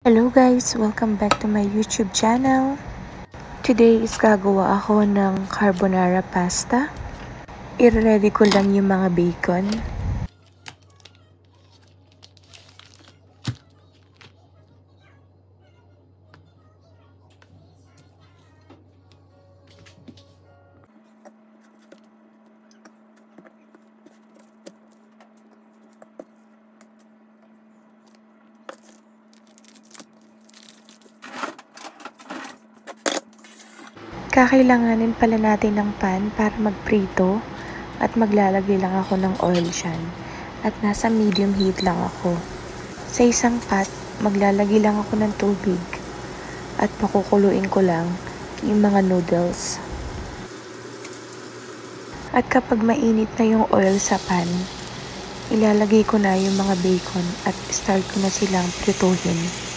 Hello guys! Welcome back to my YouTube channel. Today is gagawa ako ng carbonara pasta. I-ready ko lang yung mga bacon. Kakailanganin pala natin ng pan para magprito at maglalagay lang ako ng oil dyan. At nasa medium heat lang ako. Sa isang pot, maglalagay lang ako ng tubig at pakukuluin ko lang yung mga noodles. At kapag mainit na yung oil sa pan, ilalagay ko na yung mga bacon at start ko na silang prituhin.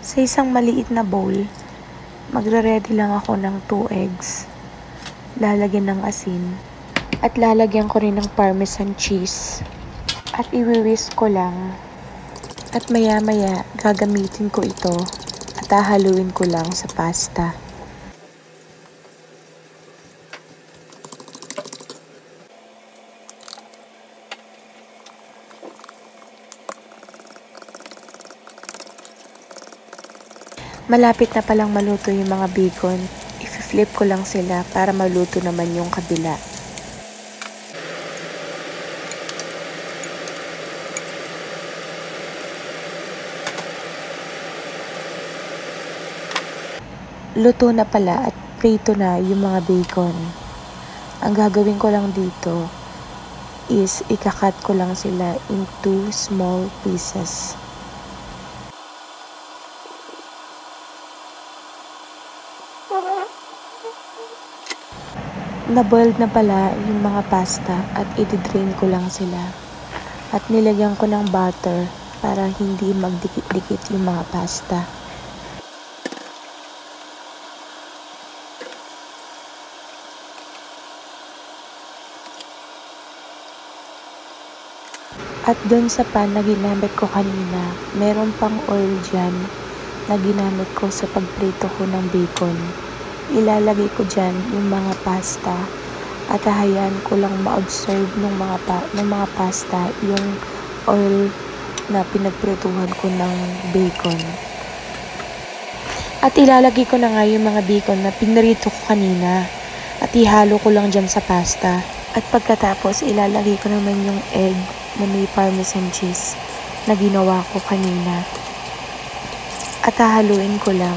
Sa isang maliit na bowl, magre-ready lang ako ng 2 eggs. Lalagyan ng asin. At lalagyan ko rin ng parmesan cheese. At i-whisk ko lang. At maya-maya, gagamitin ko ito. At hahaluin ko lang sa pasta. Malapit na palang maluto yung mga bacon. I-flip ko lang sila para maluto naman yung kabila. Luto na pala at prito na yung mga bacon. Ang gagawin ko lang dito is ikakat ko lang sila into small pieces. Na-boiled na pala yung mga pasta at i-drain ko lang sila. At nilagyan ko ng butter para hindi magdikit-dikit yung mga pasta. At dun sa pan na ginamit ko kanina, meron pang oil dyan na ginamit ko sa pagprito ko ng bacon. Ilalagay ko dyan yung mga pasta at hahayaan ko lang ma-absorb ng mga pasta yung oil na pinagprituhan ko ng bacon. At ilalagay ko na nga yung mga bacon na pinarito ko kanina at ihalo ko lang dyan sa pasta. At pagkatapos ilalagay ko naman yung egg na may parmesan cheese na ginawa ko kanina. At hahaluin ko lang.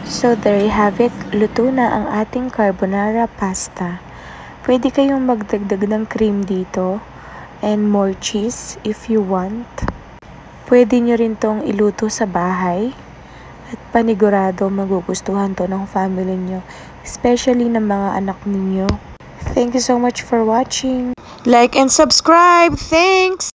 So there you have it, luto na ang ating carbonara pasta. Pwede kayong magdagdag ng cream dito and more cheese if you want. Pwede nyo rin tong iluto sa bahay at panigurado magugustuhan to ng family nyo, especially ng mga anak ninyo. Thank you so much for watching. Like and subscribe. Thanks!